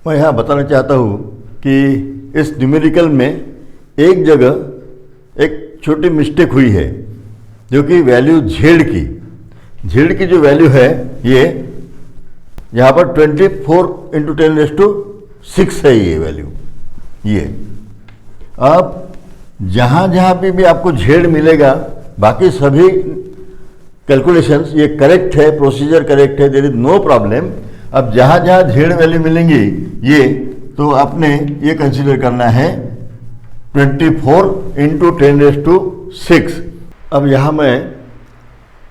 मैं यहाँ बताना चाहता हूँ कि इस न्यूमेरिकल में एक जगह एक छोटी मिस्टेक हुई है, जो कि वैल्यू झेड की जो वैल्यू है ये यहाँ पर 24 × 10⁻⁶ है ये वैल्यू। ये अब जहाँ जहाँ पे भी आपको झेड मिलेगा, बाकी सभी कैलकुलेशंस ये करेक्ट है, प्रोसीजर करेक्ट है, देयर इज नो प्रॉब्लम। अब जहाँ जहाँ झेड वैल्यू मिलेंगी ये तो आपने ये कंसीडर करना है 24 × 10⁻⁶। अब यहाँ मैं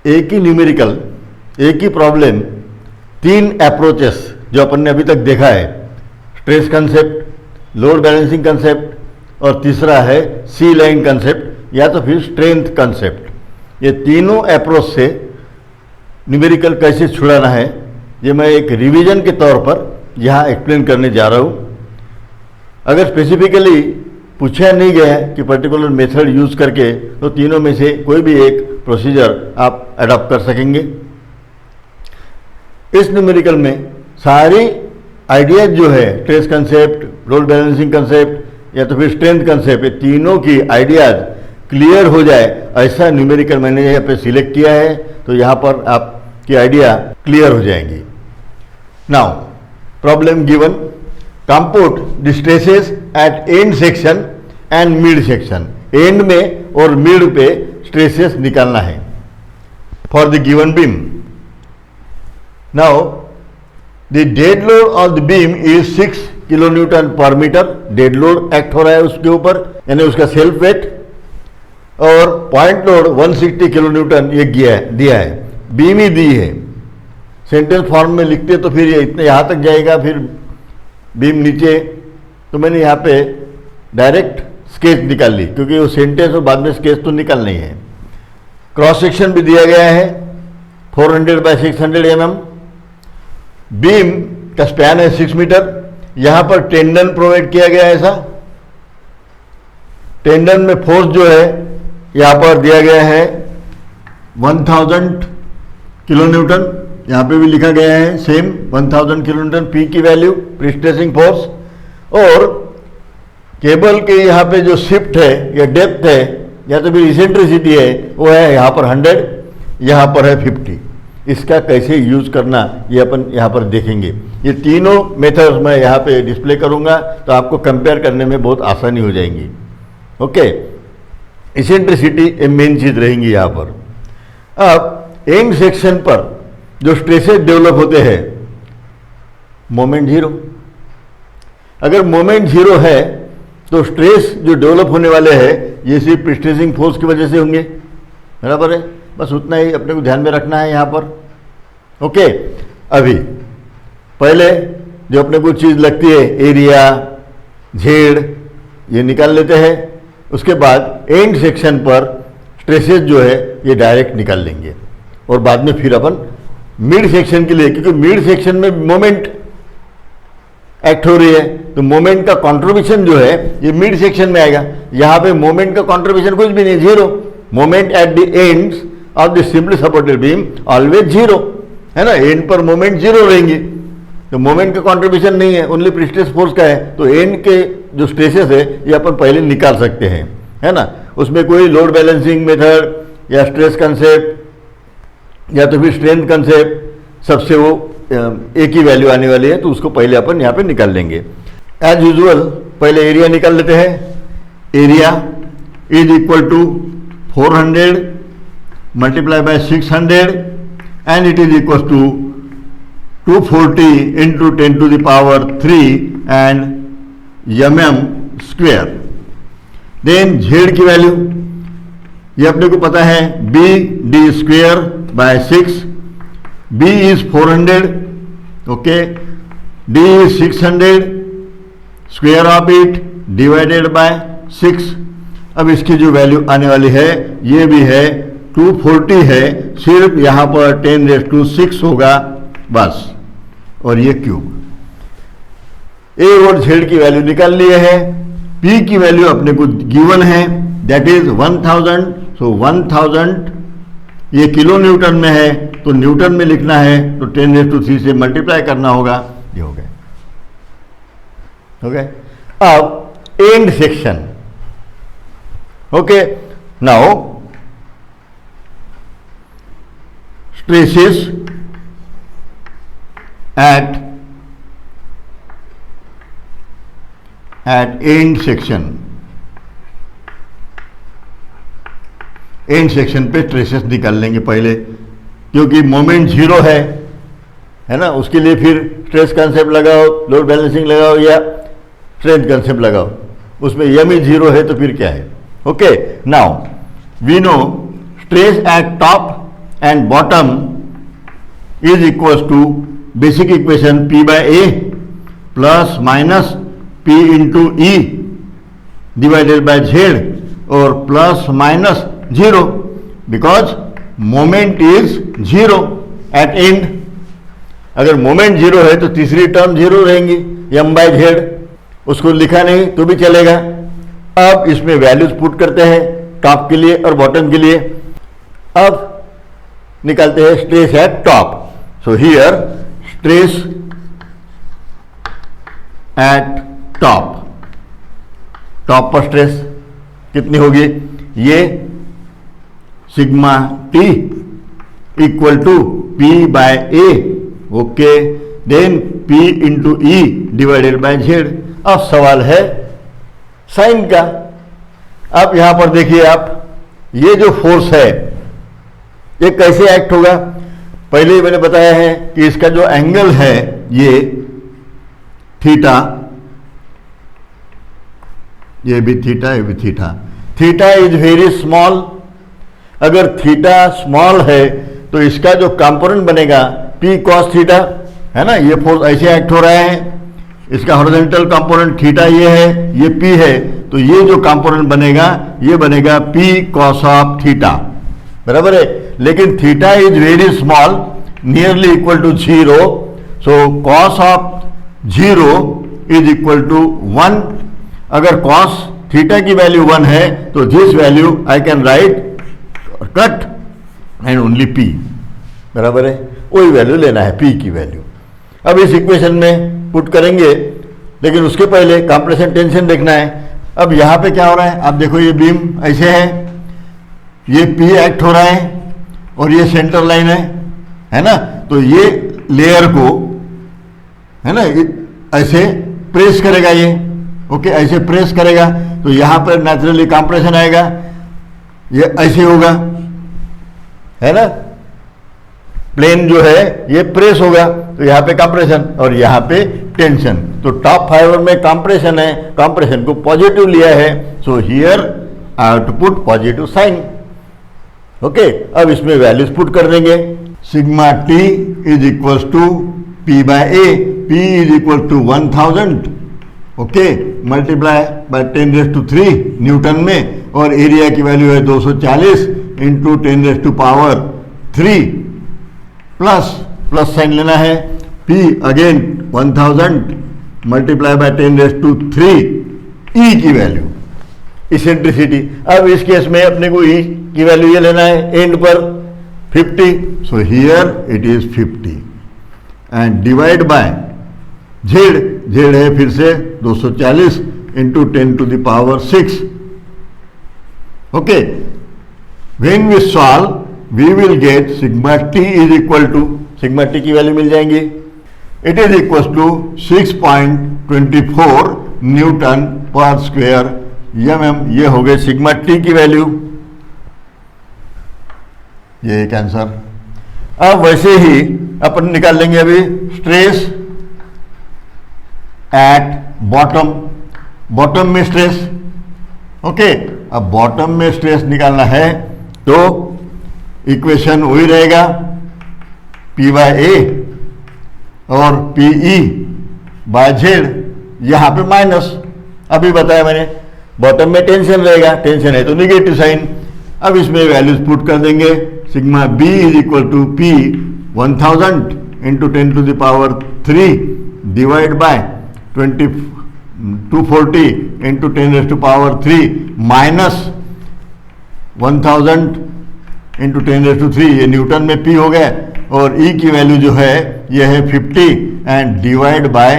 एक ही न्यूमेरिकल, एक ही प्रॉब्लम, 3 अप्रोचेस जो अपन ने अभी तक देखा है, stress concept, load balancing concept और तीसरा है सी लाइन कंसेप्ट या तो फिर स्ट्रेंथ कंसेप्ट। ये तीनों अप्रोच से न्यूमेरिकल कैसे छुड़ाना है ये मैं एक रिवीजन के तौर पर यहाँ एक्सप्लेन करने जा रहा हूँ। अगर स्पेसिफिकली पूछा नहीं गया है कि पर्टिकुलर मेथड यूज करके, तो तीनों में से कोई भी एक प्रोसीजर आप अडॉप्ट कर सकेंगे। इस न्यूमेरिकल में सारी आइडियाज जो है, stress concept, load balancing concept या तो फिर स्ट्रेंथ कंसेप्ट, ये तीनों की आइडियाज क्लियर हो जाए ऐसा न्यूमेरिकल मैंने यहाँ पे सिलेक्ट किया है, तो यहाँ पर आपकी आइडिया क्लियर हो जाएंगी। Now problem given, compute the stresses at end section and mid section. End में और मिड पे स्ट्रेसेस निकालना है for the given beam. Now the dead load of the beam is 6 kN/m। Dead load act हो रहा है उसके ऊपर, यानी उसका सेल्फ वेट, और पॉइंट लोड 160 kN ये दिया है, बीम ही दी है। सेंटेंस फॉर्म में लिखते तो फिर ये इतने यहाँ तक जाएगा, फिर बीम नीचे, तो मैंने यहाँ पे डायरेक्ट स्केच निकाल ली, क्योंकि वो सेंटेंस और बाद में स्केच तो निकालना ही है। क्रॉस सेक्शन भी दिया गया है 400 × 600 mm। बीम का स्पैन है 6 मीटर। यहाँ पर टेंडन प्रोवाइड किया गया है ऐसा। टेंडन में फोर्स जो है यहाँ पर दिया गया है 1000 kN। यहाँ पे भी लिखा गया है सेम 1000 kN पी की वैल्यू, प्रीस्ट्रेसिंग फोर्स। और केबल के यहाँ पे जो शिफ्ट है या डेप्थ है या तो भी इसेंट्रिसिटी है, वो है यहाँ पर 100, यहाँ पर है 50। इसका कैसे यूज करना ये अपन यहाँ पर देखेंगे। ये तीनों मेथड्स मैं यहाँ पे डिस्प्ले करूँगा, तो आपको कंपेयर करने में बहुत आसानी हो जाएंगी। ओके, इसेंट्रिसिटी एक मेन चीज रहेंगी यहाँ पर। अब एंड सेक्शन पर जो स्ट्रेसेस डेवलप होते हैं, मोमेंट जीरो। अगर मोमेंट जीरो है तो स्ट्रेस जो डेवलप होने वाले हैं ये सिर्फ प्रीस्ट्रेसिंग फोर्स की वजह से होंगे, बराबर है। बस उतना ही अपने को ध्यान में रखना है यहाँ पर। ओके, अभी पहले जो अपने को चीज़ लगती है एरिया, झेड, ये निकाल लेते हैं। उसके बाद एंड सेक्शन पर स्ट्रेसेस जो है ये डायरेक्ट निकाल लेंगे, और बाद में फिर अपन मिड सेक्शन के लिए, क्योंकि मिड सेक्शन में मोमेंट एक्ट हो रही है, तो मोमेंट का कंट्रीब्यूशन जो है ये मिड सेक्शन में आएगा। यहाँ पे मोमेंट का कंट्रीब्यूशन कुछ भी नहीं, zero. Moment at the ends of the simply supported beam always zero, है ना। एंड पर मोमेंट जीरो रहेंगे, तो मोमेंट का कंट्रीब्यूशन नहीं है, ओनली प्रीस्ट्रेस फोर्स का है। तो एंड के जो स्ट्रेसेस है ये अपन पहले निकाल सकते हैं, है ना। उसमें कोई लोड बैलेंसिंग मेथड या स्ट्रेस कंसेप्ट या तो फिर स्ट्रेंथ कंसेप्ट, सबसे वो एक ही वैल्यू आने वाली है, तो उसको पहले अपन यहाँ पे निकाल लेंगे। एज यूजुअल पहले एरिया निकाल लेते हैं। Area is equal to 400 × 600 and it is equal to 240 × 10⁻³ and mm²। Then Z की वैल्यू ये अपने को पता है, BD²/6। B is 400, okay, D is 600, square of it divided by 6। अब इसकी जो वैल्यू आने वाली है ये भी है 240 है, सिर्फ यहाँ पर 10⁻⁶ होगा बस, और ये क्यूब। ए और जेड की वैल्यू निकाल लिए है। P की वैल्यू अपने को गिवन है, दैट इज 1000। सो 1000 ये किलो न्यूटन में है, तो न्यूटन में लिखना है तो 10⁻³ से मल्टीप्लाई करना होगा, ये हो गया। ओके, अब and section. Okay, now stresses at end section. And section पे ट्रेसेस निकाल लेंगे पहले, क्योंकि मोमेंट जीरो है ना. उसके लिए फिर स्ट्रेस कंसेप्ट लगाओ, लोड बैलेंसिंग लगाओ या स्ट्रेंथ कंसेप्ट लगाओ. उसमें यम ही जीरो है तो फिर क्या है. Okay, now we know stress at top and bottom is equal to basic equation P by A plus minus P into E divided by Z और plus minus zero, because moment is zero at end. अगर moment zero है तो तीसरी term zero रहेंगी, M by Z. उसको लिखा नहीं तो भी चलेगा. अब इसमें वैल्यूज पुट करते हैं टॉप के लिए और बॉटम के लिए. अब निकालते हैं stress at top. So here stress at top, top पर स्ट्रेस कितनी होगी, ये sigma T equal to P by A. Okay, then P into E divided by Z. अब सवाल है साइन का. अब यहां पर देखिए आप, ये जो फोर्स है ये कैसे एक्ट होगा. पहले ही मैंने बताया है कि इसका जो एंगल है ये थीटा, ये भी थीटा, ये भी theta. Theta is very small. अगर थीटा स्मॉल है तो इसका जो कंपोनेंट बनेगा P cos थीटा है ना. ये फोर्स ऐसे एक्ट हो रहा है, इसका हॉरिजॉन्टल कंपोनेंट थीटा ये है, ये P है, तो ये जो कंपोनेंट बनेगा ये बनेगा P cos ऑफ थीटा. बराबर है. लेकिन theta is very small, nearly equal to zero. So cos of zero is equal to 1. अगर कॉस थीटा की वैल्यू 1 है तो this value I can write cut and only P. बराबर है. वही वैल्यू लेना है, P की वैल्यू. अब इस इक्वेशन में पुट करेंगे, लेकिन उसके पहले कंप्रेशन टेंशन देखना है. अब यहां पे क्या हो रहा है, आप देखो ये बीम ऐसे है, ये P एक्ट हो रहा है और ये सेंटर लाइन है ना. तो ये लेयर को है ना ऐसे प्रेस करेगा ये. ओके, ऐसे प्रेस करेगा तो यहां पर नेचुरली कंप्रेशन आएगा, ये ऐसे होगा है ना. प्लेन जो है ये प्रेस होगा तो यहां पे कंप्रेशन और यहां पे टेंशन. तो टॉप फाइबर में कंप्रेशन है, कंप्रेशन को पॉजिटिव लिया है. So here I have to put positive sign. Okay, अब इसमें वैल्यूज पुट कर देंगे. Sigma T is equal to P by A. P is equal to 1000. Okay, multiply by 10⁻³ newton में, और एरिया की वैल्यू है 240 इंटू 10⁻³ प्लस साइन लेना है. P again 1000 multiply by 10⁻³ E की वैल्यू, इसेंट्रिसिटी. अब इस केस में अपने को E की वैल्यू ये लेना है एंड पर 50. So here it is 50 and divide by Z है फिर से 240 into 10⁻⁶. Okay, when we solve we will get sigma T is equal to, sigma T की वैल्यू मिल जाएंगी. It is equal to 6.24 newton पर स्क्वायर mm. ये हो गए सिग्मा टी की वैल्यू. ये एक आंसर. अब वैसे ही अपन निकाल लेंगे अभी स्ट्रेस एट बॉटम. बॉटम में स्ट्रेस. ओके, अब बॉटम में स्ट्रेस निकालना है तो इक्वेशन वही रहेगा P बाय A और PE बाय Z. यहां पे माइनस, अभी बताया मैंने, बॉटम में टेंशन रहेगा, टेंशन है तो निगेटिव साइन. अब इसमें वैल्यूज पुट कर देंगे. Sigma B is equal to P 1000 into 10⁻³ divide by 240 into 10⁻³ minus 1000 into 10⁻³ ये न्यूटन में P हो गया, और E की वैल्यू जो है ये है 50 एंड डिवाइड बाय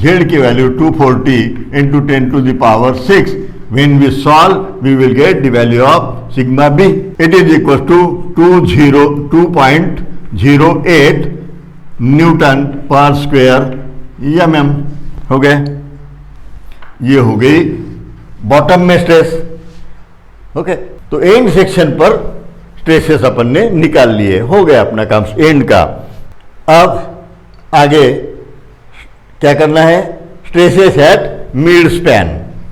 Z की value 240 into 10 to the power 6. When we solve, we will get the value of sigma b. It is equal to 2.08 Newton पर स्क्वायर mm. हो गए. ये हो गई बॉटम में स्ट्रेस. ओके, तो एंड सेक्शन पर स्ट्रेसेस अपन ने निकाल लिए. हो गया अपना काम एंड का. अब आगे क्या करना है? Stresses eight mid span.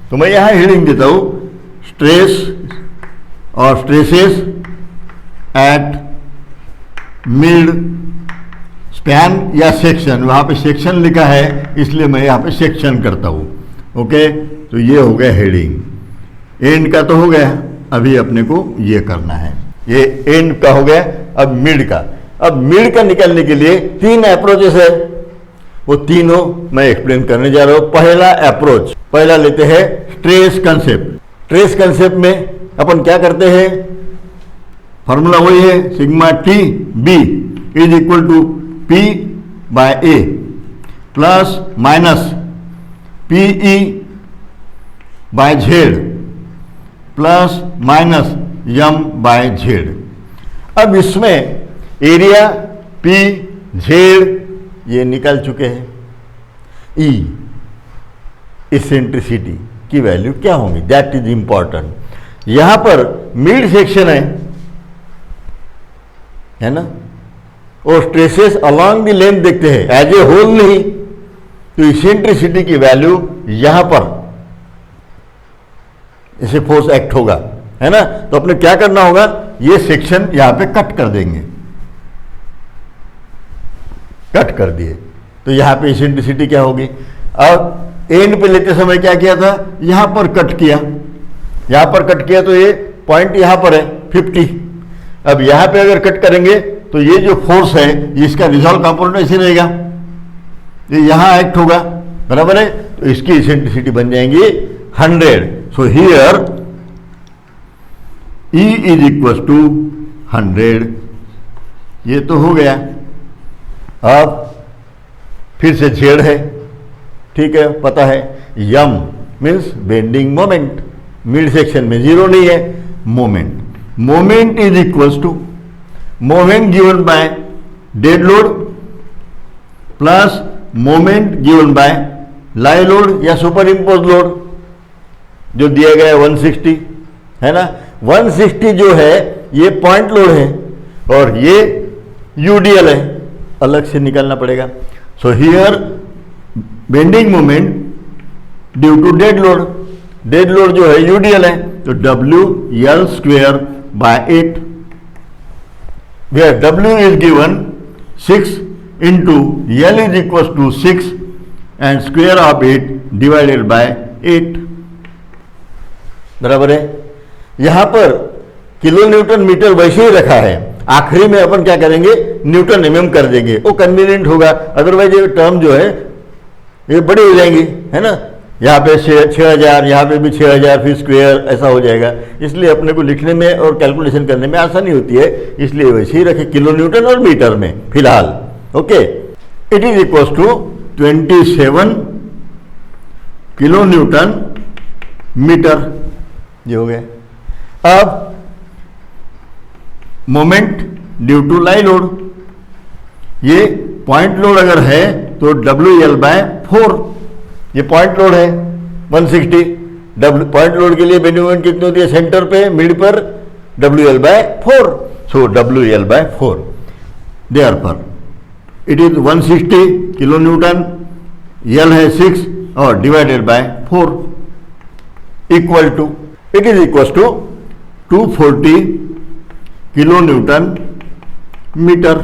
तो मैं यहां हेडिंग देता हूं, स्ट्रेस और स्ट्रेसेस एट मिड स्पैन या सेक्शन. वहां पे सेक्शन लिखा है इसलिए मैं यहां पे सेक्शन करता हूं. ओके, तो ये हो गया हेडिंग. एंड का तो हो गया, अभी अपने को ये करना है. ये एंड का हो गया. अब मिड का. अब मिड का निकालने के लिए 3 अप्रोचेस है. वो तीनों मैं एक्सप्लेन करने जा रहा हूं. पहला अप्रोच, पहला लेते हैं स्ट्रेस कंसेप्ट. स्ट्रेस कंसेप्ट में अपन क्या करते हैं? फॉर्मूला वही है, sigma T B is equal to P by A plus minus P E by Z plus minus M by Z. अब इसमें एरिया पी जेड ये निकाल चुके हैं. ई इसेंट्रिसिटी की वैल्यू क्या होंगी, दैट इज इंपॉर्टेंट. यहां पर मिड सेक्शन है ना, और स्ट्रेसेस अलोंग द लेंथ देखते हैं, एज ए होल नहीं. तो इसेंट्रिसिटी की वैल्यू यहां पर इसे फोर्स एक्ट होगा, है ना. तो अपने क्या करना होगा? ये सेक्शन यहां पे कट कर देंगे. कट कर दिए तो यहां पे इसेंट्रिसिटी क्या होगी? अब एंड पे लेते समय क्या किया था? यहां पर कट किया. यहां पर कट किया तो ये पॉइंट यहां पर है 50. अब यहां पे अगर कट करेंगे तो ये जो फोर्स है इसका रिजॉल्व कंपोनेंट ऐसे रहेगा, ये यहां एक्ट होगा, बराबर है. तो इसकी इसेंट्रिसिटी बन जाएंगी 100. So here E is equal to 100. ये तो हो गया. अब फिर से जेड है, ठीक है, पता है. M means bending moment. Mid section में जीरो नहीं है. Moment, moment is equal to moment given by dead load plus moment given by live load या सुपर इम्पोज लोड, जो दिया गया है 160, है ना. 160 जो है ये पॉइंट लोड है और ये यूडीएल है, अलग से निकालना पड़ेगा. So here bending moment due to dead load. Dead load जो है यूडीएल है, तो W L square by 8, where W is given 6 into L is equal to 6 and square of 8 divided by 8, बराबर है. यहां पर किलो न्यूटन मीटर वैसे ही रखा है. आखिरी में अपन क्या करेंगे? न्यूटन एमएम कर देंगे, वो कन्वीनियंट होगा. अदरवाइज ये टर्म जो है ये बड़ी हो जाएंगी, है ना. यहाँ पे 6000, यहाँ पे भी 6000, फिर स्क्वायर ऐसा हो जाएगा. इसलिए अपने को लिखने में और कैलकुलेशन करने में आसानी होती है, इसलिए वैसे ही रखे किलो न्यूटन और मीटर में फिलहाल. Okay, it is equal to 27 kilo newton metre. ये हो गया. अब moment due to live load, ये पॉइंट लोड अगर है तो डब्ल्यू एल बाय 4. ये पॉइंट लोड है 160. पॉइंट लोड के लिए बेंडिंग मोमेंट कितनी होती है? सेंटर पे मिड पर W L by 4. So W L by 4, there पर it is 160 kilo newton, L है 6 और divided by 4 equal to, it is equal to 240 kilo newton metre.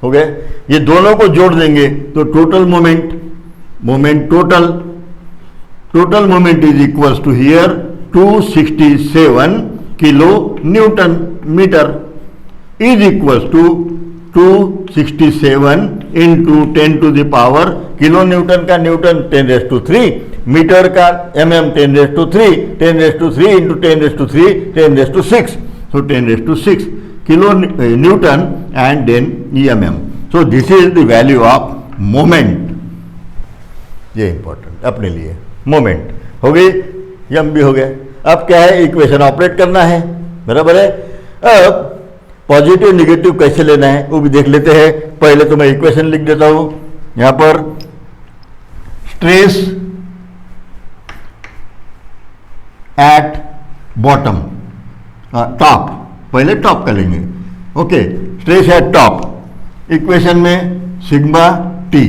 हो गए. ये दोनों को जोड़ देंगे तो total moment, total moment is equal to here 267 kilo newton metre is equal to 267 into 10 to the power, kilo newton का Newton 10⁻³ metre का mm 10⁻³ 10⁻³ into 10⁻³ 10⁻⁶. So 10⁻⁶ kilo Newton and then EMM. So this is the value of moment. ये important अपने लिए। Moment हो गई, यम भी हो गया। अब क्या है, इक्वेशन ऑपरेट करना है, बराबर है। अब पॉजिटिव निगेटिव कैसे लेना है वो भी देख लेते हैं। पहले तो मैं इक्वेशन लिख देता हूं यहां पर। स्ट्रेस एट बॉटम, टॉप, पहले टॉप का लेंगे। Okay, stress at top, equation में सिग्मा टी।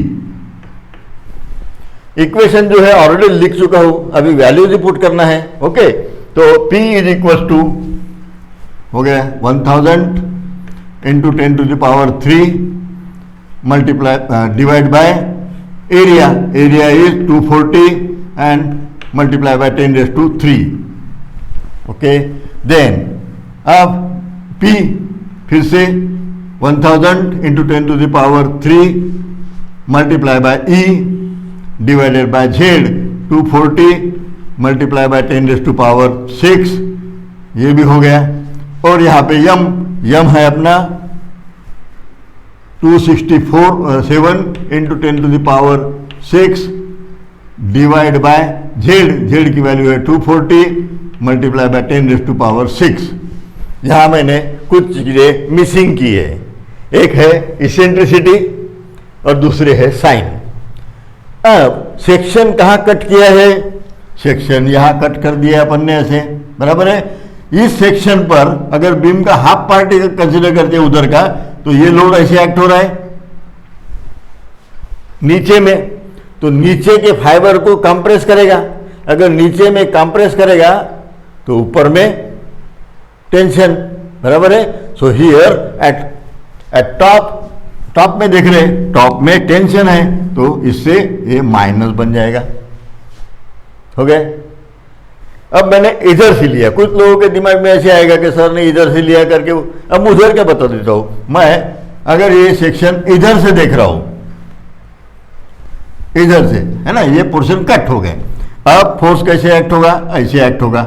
इक्वेशन जो है ऑलरेडी लिख चुका हूं, अभी वैल्यूज ही पुट करना है। ओके, तो P इज इक्वल टू हो गया 1000 into 10 to the power 3 multiply divide by area, area is 240 and multiply by 10 raise to 3। Okay, then अब P फिर से 1000 into 10 to the power 3 multiply by E divided by Z 240 multiply by 10 raise to power 6, ये भी हो गया। और यहाँ पे यम है अपना 267 into 10 to the power 6 divide by Z की वैल्यू है 240 multiply by 10 raise to power 6। यहाँ मैंने कुछ चीजें मिसिंग की है, एक है इसेंट्रिसिटी और दूसरे है साइन। अब सेक्शन कहाँ कट किया है, सेक्शन यहाँ कट कर दिया अपन ने ऐसे, बराबर है। इस सेक्शन पर अगर बीम का हाफ पार्ट कंसीडर करते हैं उधर का, तो ये लोड ऐसे एक्ट हो रहा है नीचे में, तो नीचे के फाइबर को कंप्रेस करेगा। अगर नीचे में कंप्रेस करेगा तो ऊपर में टेंशन, बराबर है। सो हियर एट टॉप में देख रहे हैं, टॉप में टेंशन है, तो इससे ये माइनस बन जाएगा। हो गया। अब मैंने इधर से लिया, कुछ लोगों के दिमाग में ऐसे आएगा कि सर ने इधर से लिया करके, अब उधर क्या बता देता हूं मैं। अगर ये सेक्शन इधर से देख रहा हूं, इधर से है ना, ये पोर्शन कट हो गए। अब फोर्स कैसे एक्ट होगा, ऐसे एक्ट होगा,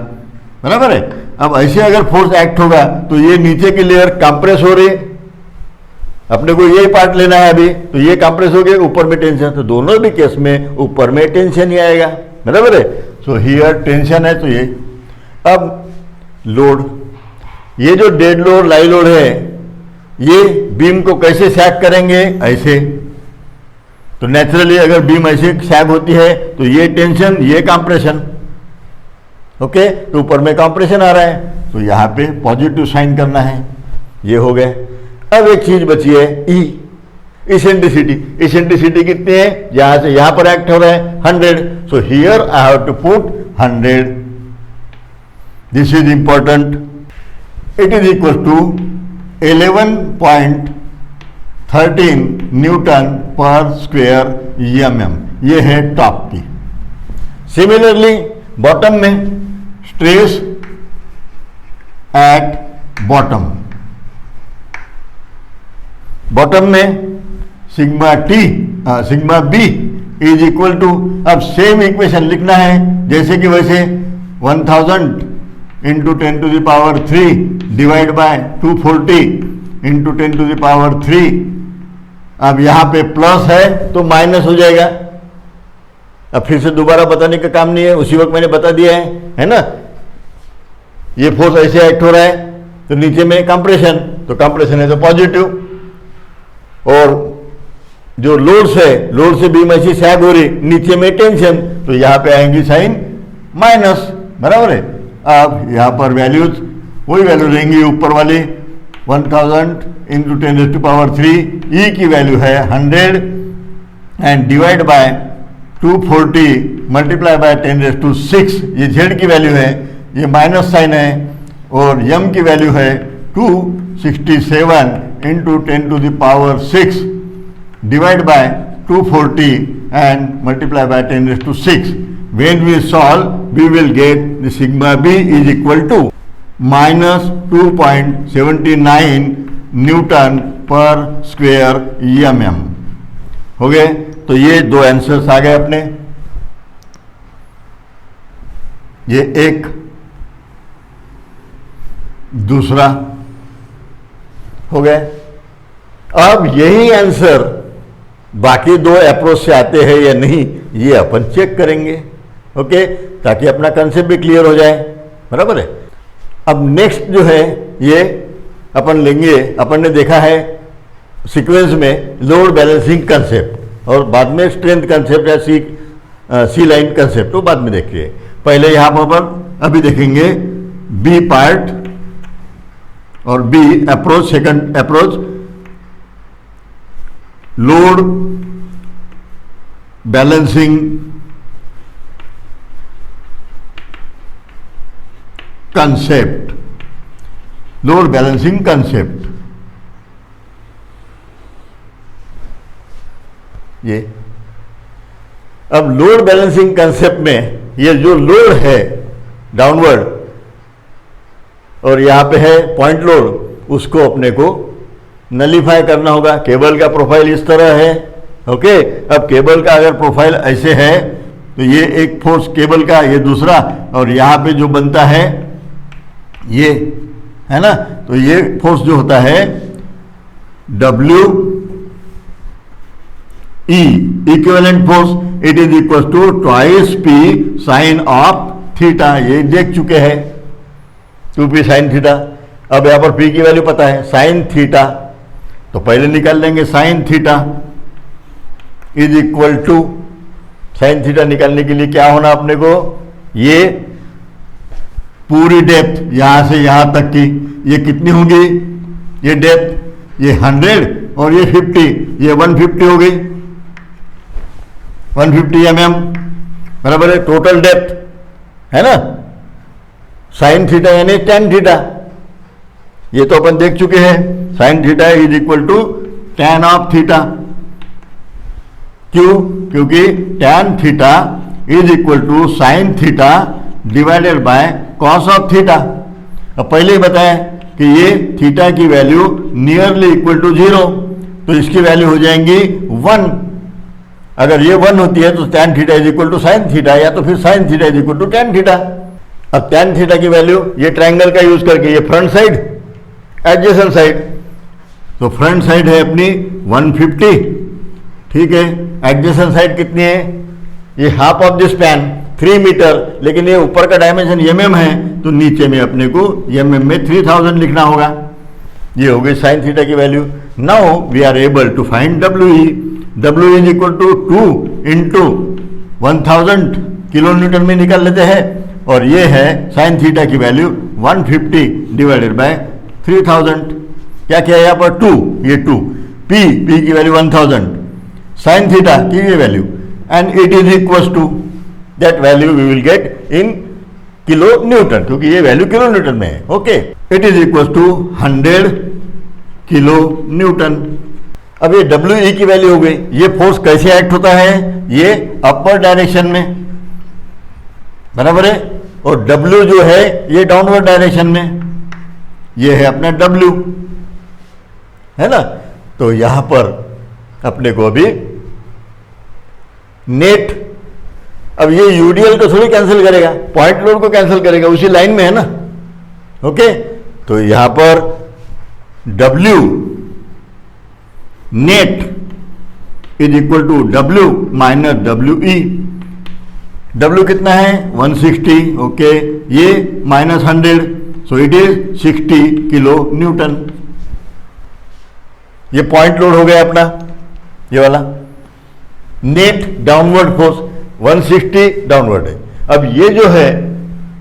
बराबर है। अब ऐसे अगर फोर्स एक्ट होगा तो ये नीचे की लेयर कंप्रेस हो रही है, अपने को ये पार्ट लेना है अभी, तो ये कंप्रेस हो गया, ऊपर में टेंशन, तो दोनों भी केस में ऊपर में टेंशन ही आएगा, बराबर है। सो हियर टेंशन है, तो ये अब लोड, ये जो डेड लोड लाई लोड है, ये बीम को कैसे सैग करेंगे, ऐसे। तो नेचुरली अगर बीम ऐसे सैग होती है तो ये टेंशन, ये कंप्रेशन, ओके, तो ऊपर में कंप्रेशन आ रहा है, तो यहाँ पे पॉजिटिव साइन करना है, ये हो गए। अब एक चीज बची है ई, इसेंट्रिसिटी। इसेंट्रिसिटी कितनी है, यहां से यहां पर एक्ट हो रहा है 100, so here I have to put 100। This is important. It is equal to 11.13 newton पर स्क्वायर mm, ये है टॉप की। सिमिलरली बॉटम में स्ट्रेस एट बॉटम, बॉटम में sigma T sigma B is equal to, अब सेम इक्वेशन लिखना है जैसे कि वैसे 1000 into 10 to the power 3 divide by 240 into 10 to the power 3। अब यहाँ पे प्लस है तो माइनस हो जाएगा। अब फिर से दोबारा बताने का काम नहीं है, उसी वक्त मैंने बता दिया है ना। ये फोर्स ऐसे एक्ट हो रहा है तो नीचे में कंप्रेशन, तो कंप्रेशन है तो पॉजिटिव, और जो लोड्स है, लोड से बीम ऐसी सैग हो रही, नीचे में टेंशन, तो यहाँ पे आएंगी साइन माइनस, बराबर है। अब यहाँ पर वैल्यूज वही वैल्यू रहेंगी ऊपर वाली 1000 into 10 raise to power 3, E की वैल्यू है 100 and divide by 240 multiply by 10 raise to 6, ये जेड की वैल्यू है, ये माइनस साइन है, और यम की वैल्यू है 267 into 10 to the power 6 divide by 240 and multiply by 10 raise to 6। When we solve, we will get the sigma b is equal to minus 2.79 newton पर square mm। हो गए, तो ये दो आंसर्स आ गए अपने, ये एक, दूसरा हो गए। अब यही आंसर बाकी दो अप्रोच से आते हैं या नहीं ये अपन चेक करेंगे, ओके, ताकि अपना कंसेप्ट भी क्लियर हो जाए, बराबर है। अब नेक्स्ट जो है ये अपन लेंगे, अपन ने देखा है सीक्वेंस में लोड बैलेंसिंग कंसेप्ट और बाद में स्ट्रेंथ कंसेप्ट या सी लाइन कंसेप्ट, तो बाद में देखिए। पहले यहाँ पर अपन अभी देखेंगे बी पार्ट और B approach, second approach load balancing concept, load balancing concept. ये अब लोड बैलेंसिंग कंसेप्ट में ये जो लोड है डाउनवर्ड और यहां पे है पॉइंट लोड, उसको अपने को नलीफाई करना होगा। केबल का प्रोफाइल इस तरह है, ओके। अब केबल का अगर प्रोफाइल ऐसे है तो ये एक फोर्स केबल का, ये दूसरा, और यहां पे जो बनता है ये है ना, तो ये फोर्स जो होता है W E equivalent force, it is equal to twice P sine of theta, ये देख चुके हैं 2p साइन थीटा। अब यहां पर p की वैल्यू पता है साइन थीटा, तो पहले निकाल लेंगे sine theta is equal to, sine theta निकालने के लिए क्या होना अपने को, ये पूरी डेप्थ यहां से यहां तक की ये कितनी होगी, ये डेप्थ ये 100 और ये 50, ये 150 हो गई, 150 mm, बराबर है। टोटल डेप्थ है ना, साइन थीटा यानी टेन थीटा, ये तो अपन देख चुके हैं। Sine theta is equal to tan of theta, क्यों, क्योंकि tan theta is equal to sine theta divided by cos of theta. अब पहले ही बताया कि ये थीटा की वैल्यू नियरली इक्वल टू 0, तो इसकी वैल्यू हो जाएंगी 1। अगर ये 1 होती है तो tan theta is equal to sine theta, या तो फिर sine theta is equal to tan theta. अब tan थीटा की वैल्यू ये ट्रायंगल का यूज करके, ये फ्रंट साइड एडजेसेंट साइड, तो फ्रंट साइड है अपनी 150, ठीक है। एडजेसेंट साइड कितनी है, ये half of this span 3 metre, लेकिन ये ऊपर का डायमेंशन mm है, तो नीचे में अपने को mm में 3000 लिखना होगा। ये हो गई साइन थीटा की value. Now we are able to find WE, W is equal to 2 into 1000 kilo newton में निकाल लेते हैं, और ये है साइन थीटा की वैल्यू 150 डिवाइडेड बाय 3000। क्या किया यहाँ पर 2, ये 2, P की वैल्यू 1000, साइन थीटा की ये value, and it is equal to that value we will get in kilo newton, क्योंकि ये वैल्यू किलो न्यूटन में है, okay. It is equal to 100 kilo newton. अब ये WE की वैल्यू हो गई। ये फोर्स कैसे एक्ट होता है, ये अपर डायरेक्शन में, बराबर है, और W जो है ये डाउनवर्ड डायरेक्शन में, ये है अपना W, है ना। तो यहां पर अपने को अभी नेट, अब ये यूडीएल को थोड़ी कैंसिल करेगा, पॉइंट लोड को कैंसिल करेगा, उसी लाइन में है ना, ओके। तो यहां पर W net is equal to W minus WE। W कितना है 160, ओके, ये minus 100, so it is 60 kilo newton. ये पॉइंट लोड हो गया अपना, ये वाला। नेट डाउनवर्ड फोर्स 160 डाउनवर्ड है। अब ये जो है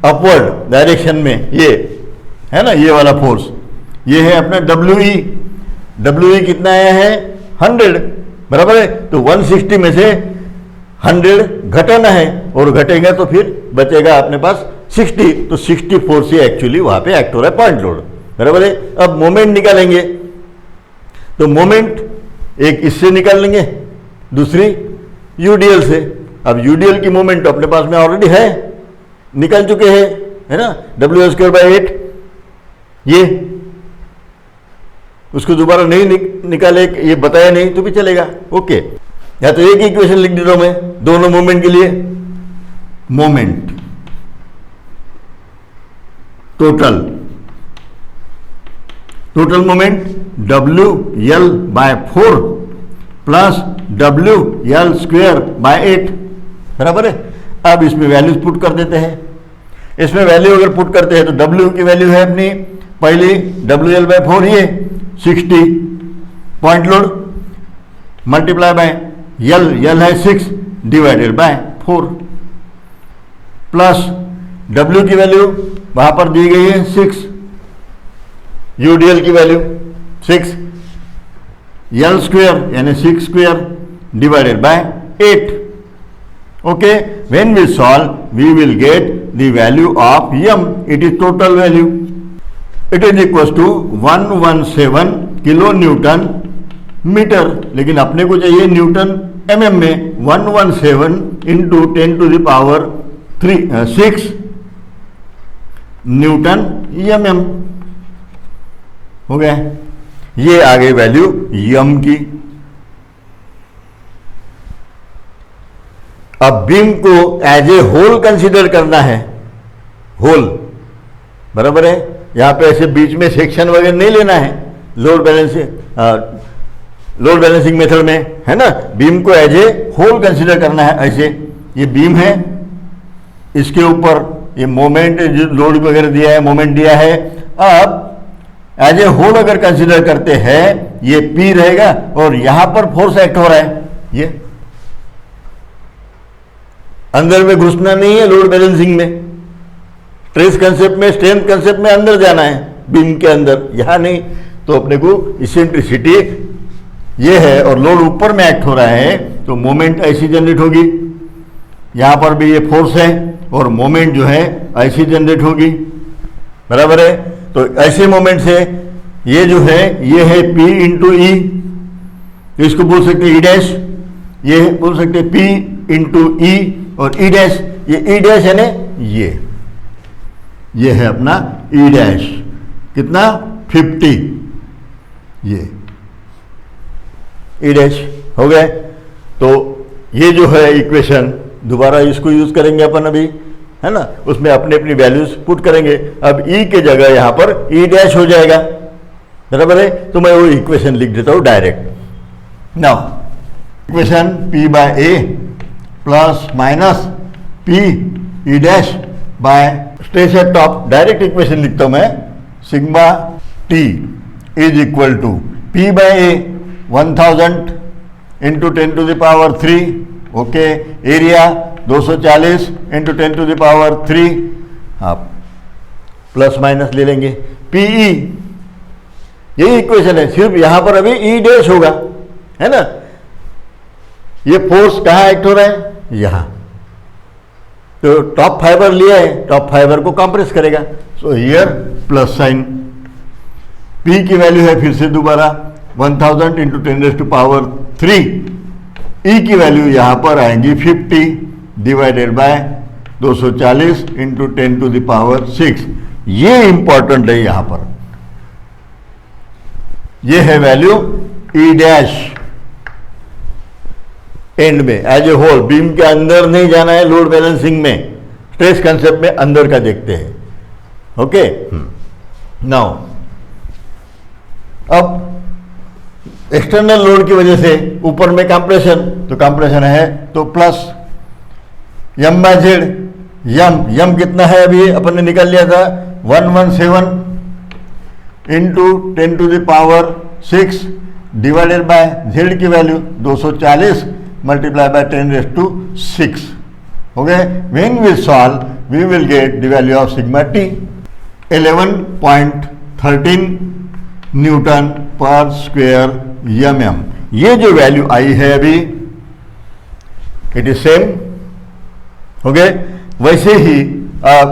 अपवर्ड डायरेक्शन में, ये है ना, ये वाला फोर्स, ये है अपना WE। WE कितना आया है 100, बराबर है। तो 160 में से 100 घटाना है, और घटेगा तो फिर बचेगा अपने पास 60, तो 60 फोर्स से एक्चुअली वहां पे एक्ट हो रहा है पॉइंट लोड, बराबर है। अब मोमेंट निकालेंगे, तो मोमेंट एक इससे निकाल लेंगे, दूसरी यूडीएल से। अब यूडीएल की मोमेंट तो अपने पास में ऑलरेडी है, निकल चुके हैं, है ना, W²/8, ये उसको दोबारा नहीं निकाले, ये बताया नहीं तो भी चलेगा, ओके। या तो एक इक्वेशन लिख देता हूं मैं दोनों मोमेंट के लिए। Moment total moment WL/4 plus W L square by 8, बराबर है। अब इसमें वैल्यूज पुट कर देते हैं। इसमें वैल्यू अगर पुट करते हैं तो डब्ल्यू की वैल्यू है अपनी पहली डब्ल्यू एल बाय 4 ये 60 point load multiply by L है 6 डिवाइडेड बाय 4 प्लस डब्ल्यू की वैल्यू वहां पर दी गई है 6, यूडीएल की वैल्यू 6, एल स्क्वेयर यानी 6 square divided by 8। Okay, when we solve we will get the value of m, it is total value, it is equal to 117 kilo newton metre, लेकिन अपने को चाहिए न्यूटन mm में 117 into 10 to the power 6 newton mm हो गया। ये आ गई value m की। अब बीम को एज ए होल कंसीडर करना है, होल, बराबर है। यहां पे ऐसे बीच में सेक्शन वगैरह नहीं लेना है लोड बैलेंसिंग मेथड में, है ना। बीम को एज ए होल कंसीडर करना है। ऐसे ये बीम है, इसके ऊपर ये मोमेंट जो लोड वगैरह दिया है, मोमेंट दिया है। अब एज ए होल अगर कंसीडर करते हैं ये P रहेगा और यहां पर फोर्स एक्ट हो रहा है, ये अंदर में घुसना नहीं है लोड बैलेंसिंग में। ट्रेस कंसेप्ट में, स्ट्रेंथ कंसेप्ट में अंदर जाना है बीम के अंदर, यहां नहीं। तो अपने को इसेंट्रिसिटी ये है और लोड ऊपर में एक्ट हो रहा है तो मोमेंट ऐसी जनरेट होगी। यहां पर भी ये फोर्स है और मोमेंट जो है ऐसी जनरेट होगी, बराबर है। तो ऐसे मोमेंट से ये जो है ये है P इंटू ई, तो इसको बोल सकते हैं ई डैश, ये बोल सकते हैं P इंटू ई और ई डैश, ये ई डैश है ना, ये है अपना ई डैश, कितना 50, ये ई डैश हो गए। तो ये जो है इक्वेशन दोबारा इसको यूज करेंगे अपन अभी, है ना, उसमें अपने अपनी वैल्यूज पुट करेंगे। अब ई के जगह यहां पर ई डैश हो जाएगा, बराबर है। तो मैं वो इक्वेशन लिख देता हूं direct. Now equation P by A plus minus P E dash by stress at top, direct equation लिखता हूं मैं, sigma T is equal to P by A 1000 into 10 to the power 3, okay, area 240 into 10 to the power 3, आप plus minus ले लेंगे। PE यही equation है, सिर्फ यहां पर अभी ई डैश होगा, है ना। ये फोर्स कहां एक्ट हो रहा है, यहां, तो टॉप फाइबर लिया है, टॉप फाइबर को कंप्रेस करेगा। So here plus sign. P की वैल्यू है फिर से दोबारा 1000 इंटू 10 टू पावर 3, E की वैल्यू यहां पर आएंगी 50 divided by 240 into 10 to the power 6। ये इंपॉर्टेंट है, यहां पर ये है वैल्यू ई डैश एंड में एज ए होल। बीम के अंदर नहीं जाना है लोड बैलेंसिंग में, स्ट्रेस कंसेप्ट में अंदर का देखते हैं, ओके। नाउ अब एक्सटर्नल लोड की वजह से ऊपर में कंप्रेशन, तो कंप्रेशन है तो plus m by Z, M कितना है अभी अपन ने निकाल लिया था 117 into 10 to the power 6 divided by Z की वैल्यू 240 मल्टीप्लाई बाय 10⁶ हो गए। When we solve we will get the value of sigma T 11.13 newton पर स्क्वायर mm। ये जो वैल्यू आई है अभी इट इज सेम हो गए। वैसे ही अब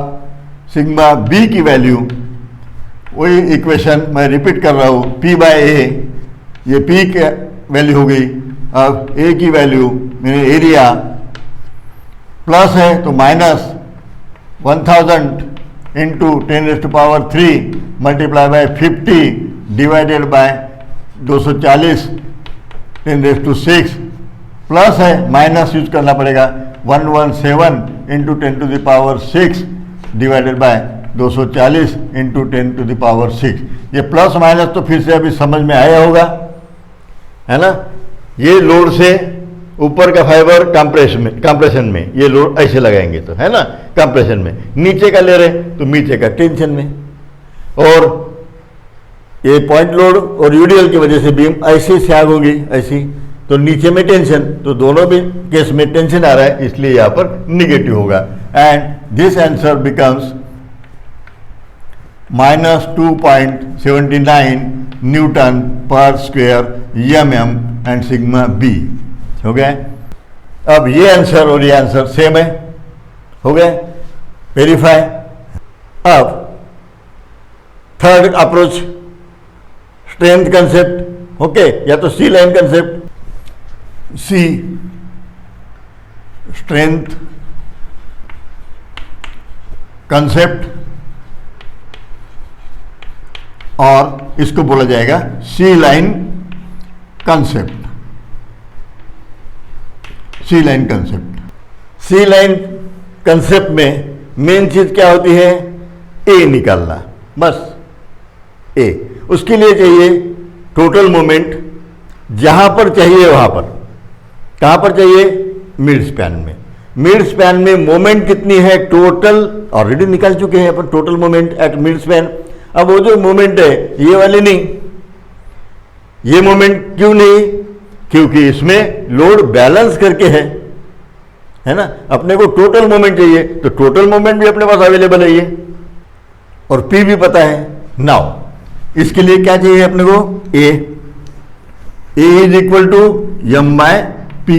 सिग्मा बी की वैल्यू, वही इक्वेशन मैं रिपीट कर रहा हूँ, P बाय ए, ये P की वैल्यू हो गई। अब A की वैल्यू मेरे एरिया प्लस है तो minus 1000 into 10 to power 3 multiply by 50 divided by 240 10⁶ plus है माइनस यूज करना पड़ेगा 117 into 10 to the power 6 divided by 240 into 10 to the power 6। ये प्लस माइनस तो फिर से अभी समझ में आया होगा, है ना। ये लोड से ऊपर का फाइबर कंप्रेशन में ये लोड ऐसे लगाएंगे तो है ना, कंप्रेशन में। नीचे का ले रहे तो नीचे का टेंशन में। और ये पॉइंट लोड और यूडीएल की वजह से बीम ऐसी सैग होगी, ऐसी, तो नीचे में टेंशन, तो दोनों भी केस में टेंशन आ रहा है, इसलिए यहां पर निगेटिव होगा। And this answer becomes -2.79 newton पर square mm and sigma B हो गया। अब ये आंसर और ये आंसर सेम है, हो गया, वेरीफाई। अब third approach, strength concept, okay, या तो सी लाइन कंसेप्ट, सी स्ट्रेंथ कंसेप्ट, और इसको बोला जाएगा सी लाइन कंसेप्ट। सी लाइन कंसेप्ट, सी लाइन कंसेप्ट में मेन चीज क्या होती है, ए निकालना, बस ए। उसके लिए चाहिए टोटल मोमेंट, जहां पर चाहिए वहां पर। कहां पर चाहिए, मिड स्पैन में। मिड स्पैन में मोमेंट कितनी है टोटल, ऑलरेडी निकाल चुके हैं अपन total moment at mid span. अब वो जो मोमेंट है ये वाली नहीं, ये मोमेंट क्यों नहीं, क्योंकि इसमें लोड बैलेंस करके है ना। अपने को टोटल मोमेंट चाहिए तो टोटल मोमेंट भी अपने पास अवेलेबल है ये, और पी भी पता है। नाउ इसके लिए क्या चाहिए अपने को, A is equal to M by P.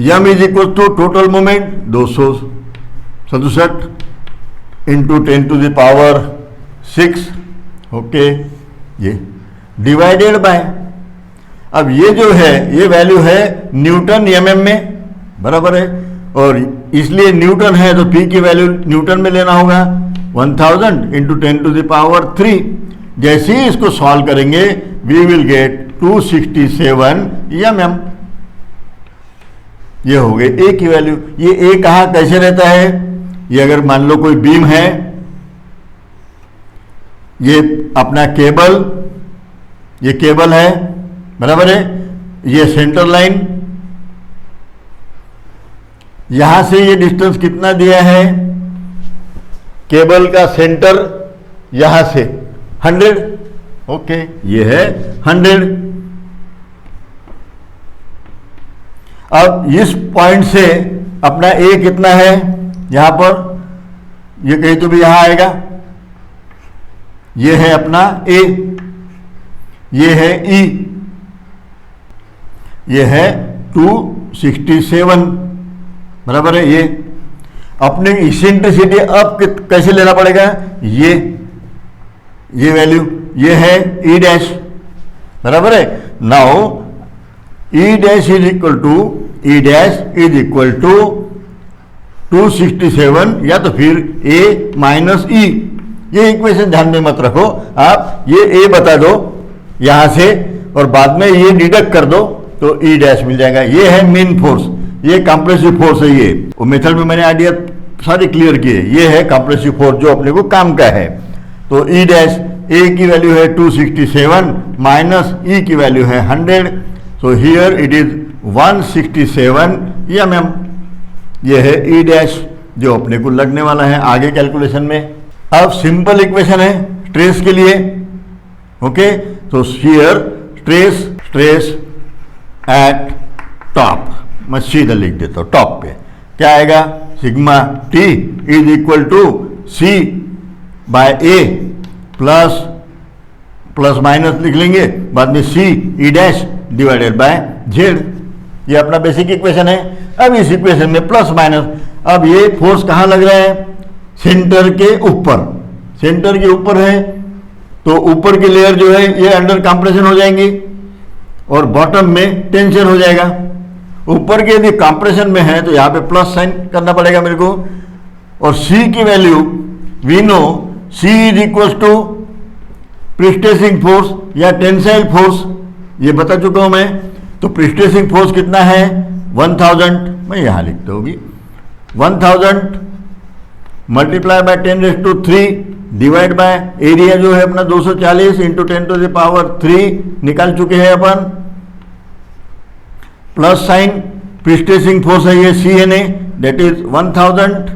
M is equal to total moment 267 into 10⁻⁶, okay, ये डिवाइडेड बाय, अब ये जो है ये वैल्यू है न्यूटन एमएम में, बराबर है, और इसलिए न्यूटन है तो पी की वैल्यू न्यूटन में लेना होगा, 1000 इंटू 10⁻3। जैसे ही इसको सॉल्व करेंगे वी विल गेट 267 mm। ये हो गए ए की वैल्यू। ये ए कहाँ कैसे रहता है, ये अगर मान लो कोई बीम है, ये अपना केबल, ये केबल है, बराबर है, ये सेंटर लाइन, यहां से ये डिस्टेंस कितना दिया है, केबल का सेंटर यहां से 100, ओके, ये है 100। अब इस पॉइंट से अपना ए कितना है, यहां पर ये कहीं तो भी यहां आएगा, ये है अपना ए, ये है ई, ये है 267, बराबर है। ये अपने इसेंट्रिसिटी अब कैसे लेना पड़ेगा, ये वैल्यू, ये है ई डैश, बराबर है। Now E dash is equal to 267, या तो फिर ए माइनस ई। ये इक्वेशन ध्यान में मत रखो आप, ये ए बता दो यहां से और बाद में ये डिडक्ट कर दो तो ई डैश मिल जाएगा। ये है मेन फोर्स, ये कंप्रेसिव फोर्स है। ये वो मेथड में मैंने आइडिया सारे क्लियर किए। ये है कंप्रेसिव फोर्स जो अपने को काम का है। तो ई डैश, ए की वैल्यू है 267 माइनस ई की वैल्यू है 100, so here it is 167 mm। ये है ई डैश जो अपने को लगने वाला है आगे कैलकुलेशन में। अब सिंपल इक्वेशन है स्ट्रेस के लिए, ओके, तो हियर स्ट्रेस एट टॉप, मैं सीधा लिख देता हूं, टॉप पे क्या आएगा, sigma T is equal to C by A plus minus लिख लेंगे बाद में C E dash divided by Z. ये अपना बेसिक इक्वेशन है। अब इस इक्वेशन में प्लस माइनस, अब ये फोर्स कहां लग रहा है, सेंटर के ऊपर, सेंटर के ऊपर है तो ऊपर की लेयर जो है ये अंडर कंप्रेशन हो जाएंगी और बॉटम में टेंशन हो जाएगा। ऊपर के यदि कंप्रेशन में है तो यहां पे प्लस साइन करना पड़ेगा मेरे को। और सी की value we know, C is equal to prestressing force या टेंसाइल फोर्स, ये बता चुका हूं मैं। तो प्रिस्टेसिंग फोर्स कितना है 1000, मैं यहां लिखता हूँ 1000 multiply by 10⁻³ divide by area जो है अपना 240 इंटू 10⁻³ निकाल चुके हैं अपन। प्लस साइन प्रीस्ट्रेसिंग फोर्स है ये CNA, that is 1000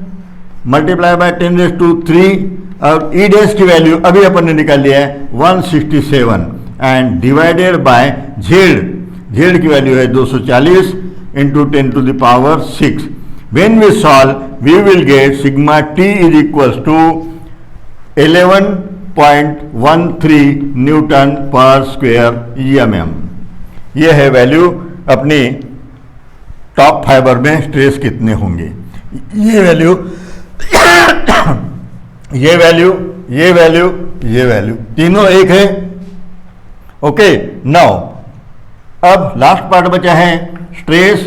multiply by 10⁻³ और ई डैश की वैल्यू अभी अपन ने निकाल लिया है 167 एंड डिवाइडेड बाय जेड की वैल्यू है 240 into 10⁶. When we solve, we will get sigma t is equals to 11.13 newton पर स्क्वायर mm. ये है वैल्यू अपनी टॉप फाइबर में स्ट्रेस कितने होंगे. ये वैल्यू ये वैल्यू ये वैल्यू ये वैल्यू तीनों एक है. ओके, नाउ अब लास्ट पार्ट बचा है स्ट्रेस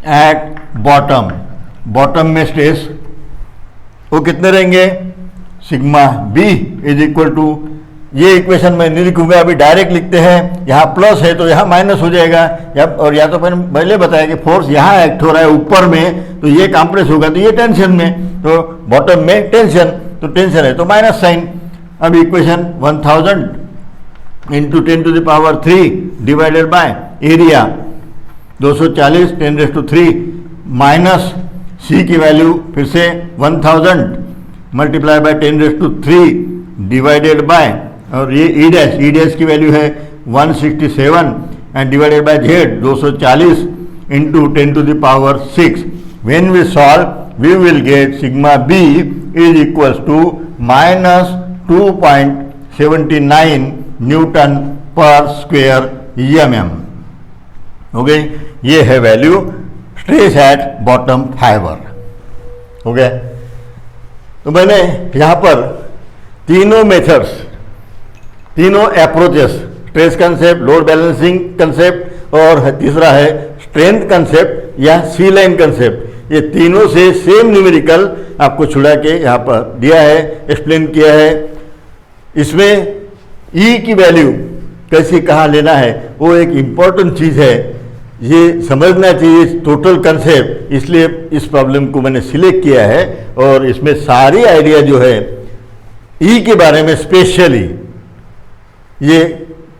एट बॉटम में स्ट्रेस वो कितने रहेंगे. Sigma B is equal to, ये इक्वेशन में नहीं लिखूंगा अभी, डायरेक्ट लिखते हैं. यहाँ प्लस है तो यहाँ माइनस हो जाएगा, और या तो पहले बताया कि फोर्स यहाँ एक्ट हो रहा है ऊपर में तो ये कंप्रेस होगा तो ये टेंशन में, तो बॉटम में टेंशन, तो टेंशन है तो माइनस साइन. अब equation 1000 into 10⁻³ divided by area 240 10⁻³ minus C की वैल्यू फिर से 1000 मल्टीप्लाई बाय 10⁻³ डिवाइडेड बाय, और ये ई डैश की वैल्यू है 167 and divided by Z 240 into 10⁶. When we solve we will get sigma B is equals to -2.79 newton पर square mm. हो गई, ये है value stress at bottom fibre. हो गया. तो मैंने यहाँ पर तीनों मेथड्स, तीनों approaches, stress concept, load balancing concept और तीसरा है स्ट्रेंथ कंसेप्ट या सी लाइन कंसेप्ट, ये तीनों से सेम न्यूमेरिकल आपको छुड़ा के यहाँ पर दिया है, एक्सप्लेन किया है. इसमें ई की वैल्यू कैसे कहाँ लेना है वो एक इम्पॉर्टेंट चीज़ है, ये समझना चाहिए टोटल कंसेप्ट, इसलिए इस प्रॉब्लम को मैंने सिलेक्ट किया है. और इसमें सारी आइडिया जो है ई के बारे में स्पेशली ये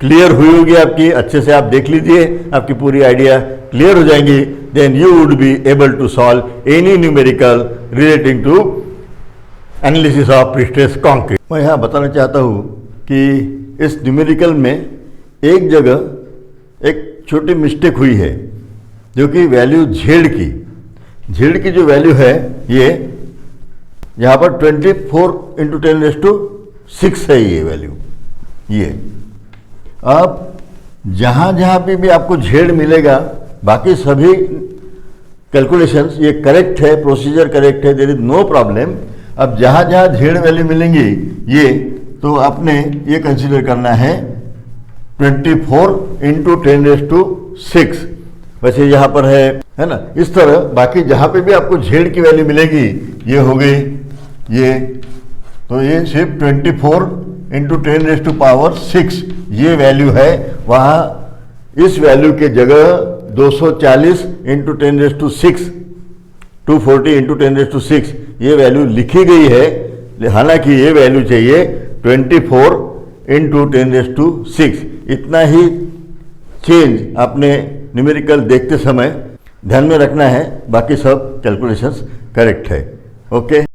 क्लियर हुई होगी आपकी, अच्छे से आप देख लीजिए, आपकी पूरी आइडिया क्लियर हो जाएंगी. Then you would be able to solve any numerical relating to analysis of prestress concrete. मैं यहाँ बताना चाहता हूँ कि इस न्यूमेरिकल में एक जगह एक छोटी मिस्टेक हुई है, जो कि वैल्यू जेड की जो वैल्यू है ये यहाँ पर 24 इंटू 10⁻⁶ है ये वैल्यू. ये अब जहाँ पे भी आपको जेड मिलेगा बाकी सभी कैलकुलेशंस ये करेक्ट है, प्रोसीजर करेक्ट है, देयर इज नो प्रॉब्लम. अब जहाँ जेड वैल्यू मिलेंगी ये तो आपने ये कंसीडर करना है 24 इंटू 10⁻⁶. वैसे यहाँ पर है ना, इस तरह बाकी जहाँ पे भी आपको जेड की वैल्यू मिलेगी ये हो गई ये, तो ये सिर्फ 24 इंटू 10⁻⁶ ये वैल्यू है. वहाँ इस वैल्यू के जगह 240 इंटू 10⁻⁶, 240 इंटू 10⁻⁶ ये वैल्यू लिखी गई है, हालांकि ये वैल्यू चाहिए 24 इंटू 10⁻⁶. इतना ही चेंज आपने न्यूमेरिकल देखते समय ध्यान में रखना है, बाकी सब कैलकुलेशंस करेक्ट है. ओके.